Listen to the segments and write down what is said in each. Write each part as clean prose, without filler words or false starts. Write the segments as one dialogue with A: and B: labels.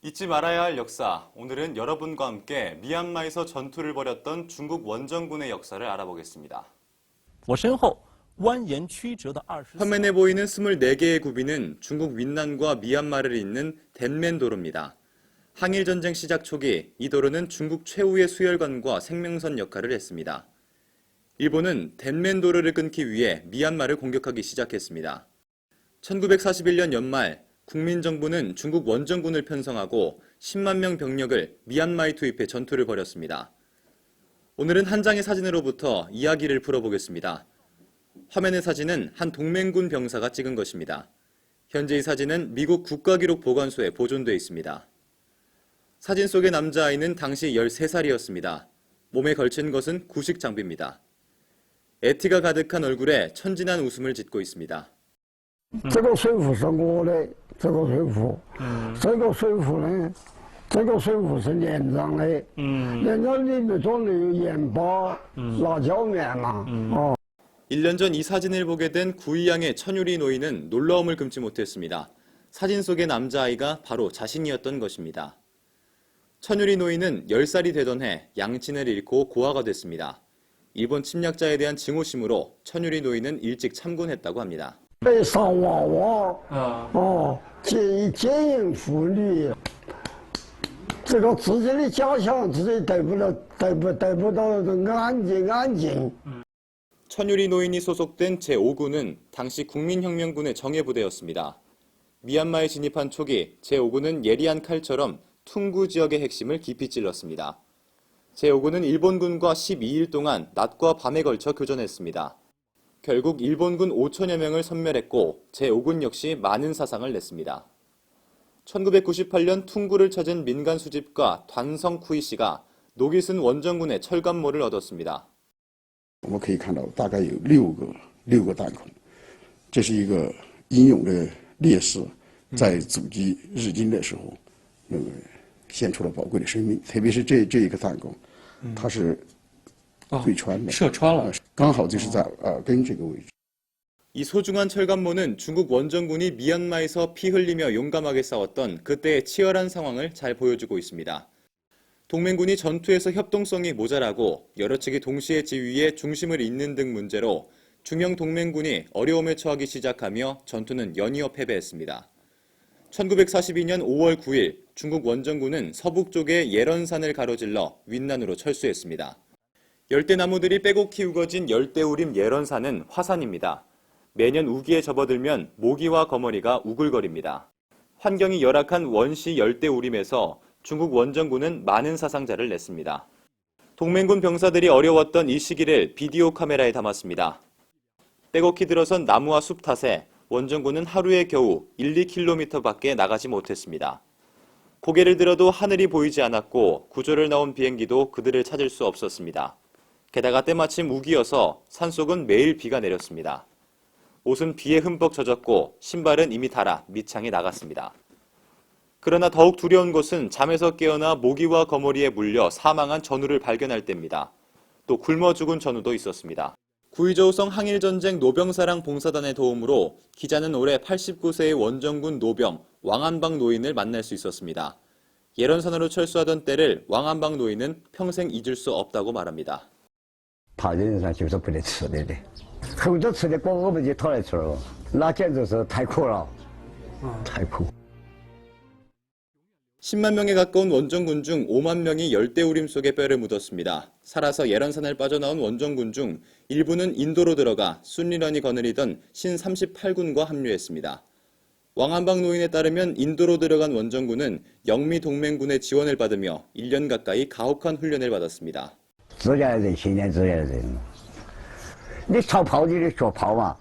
A: 잊지 말아야 할 역사. 오늘은 여러분과 함께 미얀마에서 전투를 벌였던 중국 원정군의 역사를 알아보겠습니다. 화면에 보이는 24개의 구비는 중국 윈난과 미얀마를 잇는 댄맨도로입니다. 항일전쟁 시작 초기 이 도로는 중국 최후의 수혈관과 생명선 역할을 했습니다. 일본은 댄맨도로를 끊기 위해 미얀마를 공격하기 시작했습니다. 1941년 연말 국민정부는 중국 원정군을 편성하고 10만 명 병력을 미얀마에 투입해 전투를 벌였습니다. 오늘은 한 장의 사진으로부터 이야기를 풀어보겠습니다. 화면의 사진은 한 동맹군 병사가 찍은 것입니다. 현재 이 사진은 미국 국가기록보관소에 보존되어 있습니다. 사진 속의 남자아이는 당시 13살이었습니다. 몸에 걸친 것은 구식 장비입니다. 애티가 가득한 얼굴에 천진한 웃음을 짓고 있습니다.
B: 这个水壶是我的，这个水壶，这个水壶呢，这个水壶是连长的，连长里面装的有盐巴、辣椒面嘛，
A: 1년 전 이 사진을 보게 된 구이양의 천유리 노인은 놀라움을 금치 못했습니다. 사진 속의 남자아이가 바로 자신이었던 것입니다. 천유리 노인은 10살이 되던 해 양친을 잃고 고아가 됐습니다. 일본 침략자에 대한 증오심으로 천유리 노인은 일찍 참군했다고 합니다.
B: 被杀娃娃，奸淫妇女，这个自己的家乡自己得不到安静。
A: 천유리 노인이 소속된 제5군은 당시 국민혁명군의 정예부대였습니다. 미얀마에 진입한 초기 제5군은 예리한 칼처럼 퉁구 지역의 핵심을 깊이 찔렀습니다. 제5군은 일본군과 12일 동안 낮과 밤에 걸쳐 교전했습니다. 결국 일본군 5천여 명을 섬멸했고 제5군 역시 많은 사상을 냈습니다. 1998년 퉁구를 찾은 민간 수집가 단성 쿠이 씨가 녹이 쓴 원정군의 철갑모를 얻었습니다.
C: 我们可以看到大概有六个弹孔，这是一个英勇的烈士在阻击日军的时候，献出了宝贵的生命。特别是这一个弹孔，它是对穿的，
D: 射穿了，
C: 刚好就是在耳根这个位置。
A: 이 소중한 철갑모는 중국 원정군이 미얀마에서 피 흘리며 용감하게 싸웠던 그때의 치열한 상황을 잘 보여주고 있습니다. 동맹군이 전투에서 협동성이 모자라고 여러 측이 동시에 지휘에 중심을 잇는 등 문제로 중형 동맹군이 어려움에 처하기 시작하며 전투는 연이어 패배했습니다. 1942년 5월 9일 중국 원정군은 서북 쪽의 예런산을 가로질러 윈난으로 철수했습니다. 열대나무들이 빼곡히 우거진 열대우림 예런산은 화산입니다. 매년 우기에 접어들면 모기와 거머리가 우글거립니다. 환경이 열악한 원시 열대우림에서 중국 원정군은 많은 사상자를 냈습니다. 동맹군 병사들이 어려웠던 이 시기를 비디오 카메라에 담았습니다. 빼곡히 들어선 나무와 숲 탓에 원정군은 하루에 겨우 1-2km밖에 나가지 못했습니다. 고개를 들어도 하늘이 보이지 않았고 구조를 나온 비행기도 그들을 찾을 수 없었습니다. 게다가 때마침 우기여서 산속은 매일 비가 내렸습니다. 옷은 비에 흠뻑 젖었고 신발은 이미 닳아 밑창에 나갔습니다. 그러나 더욱 두려운 것은 잠에서 깨어나 모기와 거머리에 물려 사망한 전우를 발견할 때입니다. 또 굶어 죽은 전우도 있었습니다. 구이저우성 항일전쟁 노병사랑 봉사단의 도움으로 기자는 올해 89세의 원정군 노병 왕한방 노인을 만날 수 있었습니다. 예런산으로 철수하던 때를 왕한방 노인은 평생 잊을 수 없다고 말합니다.
B: 他人上就是不得吃的的，后头吃的光我们就讨来吃了，那简直是太苦了，太苦。
A: 10만 명에 가까운 원정군 중 5만 명이 열대우림 속에 뼈를 묻었습니다. 살아서 예런산을 빠져나온 원정군 중 일부는 인도로 들어가 순리런이 거느리던 신38군과 합류했습니다. 왕한방 노인에 따르면 인도로 들어간 원정군은 영미 동맹군의 지원을 받으며 1년 가까이 가혹한 훈련을 받았습니다.
B: 自家人信念自家人，你操炮你得学炮嘛，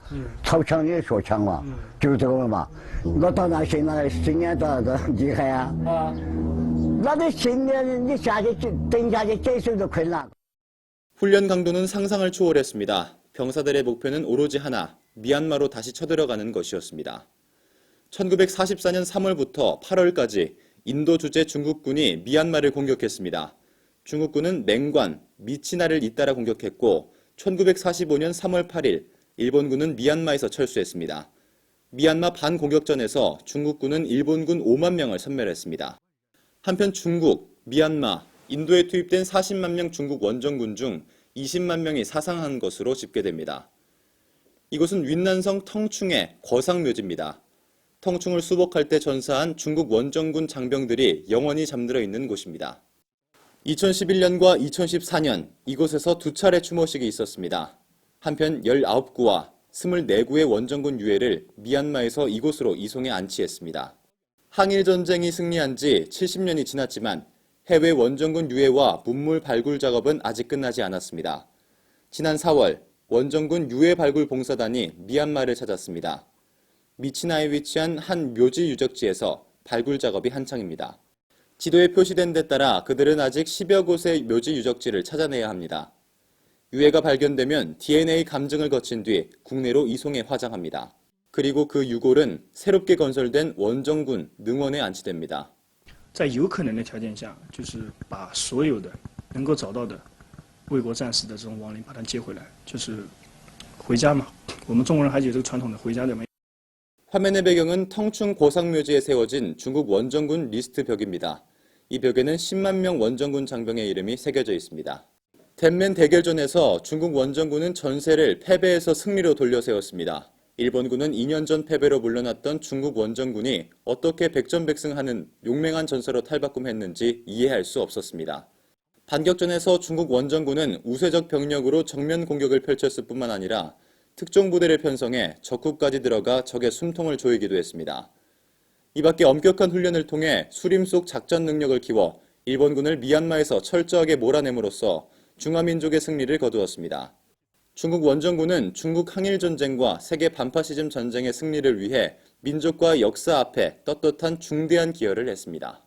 B: 操枪你得学枪嘛，就这个嘛。我当然信念多厉害呀！那你信念你下去等下去接受都困难。
A: 훈련 강도는 상상을 초월했습니다. 병사들의 목표는 오로지 하나, 미얀마로 다시 쳐들어가는 것이었습니다. 1944년 3월부터 8월까지 인도 주재 중국군이 미얀마를 공격했습니다. 중국군은 맹관, 미치나를 잇따라 공격했고 1945년 3월 8일 일본군은 미얀마에서 철수했습니다. 미얀마 반공격전에서 중국군은 일본군 5만 명을 섬멸했습니다. 한편 중국, 미얀마, 인도에 투입된 40만 명 중국 원정군 중 20만 명이 사상한 것으로 집계됩니다. 이곳은 윈난성 텅충의 거상묘지입니다. 텅충을 수복할 때 전사한 중국 원정군 장병들이 영원히 잠들어 있는 곳입니다. 2011년과 2014년 이곳에서 두 차례 추모식이 있었습니다. 한편 19구와 24구의 원정군 유해를 미얀마에서 이곳으로 이송해 안치했습니다. 항일전쟁이 승리한 지 70년이 지났지만 해외 원정군 유해와 문물 발굴 작업은 아직 끝나지 않았습니다. 지난 4월 원정군 유해 발굴 봉사단이 미얀마를 찾았습니다. 미치나에 위치한 한 묘지 유적지에서 발굴 작업이 한창입니다. 지도에 표시된 데 따라 그들은 아직 10여 곳의 묘지 유적지를 찾아내야 합니다. 유해가 발견되면 DNA 감증을 거친 뒤 국내로 이송해 화장합니다. 그리고 그 유골은 새롭게 건설된 원정군 능원에 안치됩니다.
D: 在有可能的条件下，就是把所有的能够找到的卫国战士的这种亡灵把它接回来，就是回家嘛。我们中国人还有这个传统的回家的嘛。
A: 화면의 배경은 텅충 고상묘지에 세워진 중국 원정군 리스트 벽입니다. 이 벽에는 10만 명 원정군 장병의 이름이 새겨져 있습니다. 텐멘 대결전에서 중국 원정군은 전세를 패배해서 승리로 돌려세웠습니다. 일본군은 2년 전 패배로 물러났던 중국 원정군이 어떻게 백전백승하는 용맹한 전사로 탈바꿈했는지 이해할 수 없었습니다. 반격전에서 중국 원정군은 우세적 병력으로 정면 공격을 펼쳤을 뿐만 아니라 특종부대를 편성해 적국까지 들어가 적의 숨통을 조이기도 했습니다. 이 밖에 엄격한 훈련을 통해 수림 속 작전 능력을 키워 일본군을 미얀마에서 철저하게 몰아냄으로써 중화민족의 승리를 거두었습니다. 중국 원정군은 중국 항일전쟁과 세계 반파시즘 전쟁의 승리를 위해 민족과 역사 앞에 떳떳한 중대한 기여를 했습니다.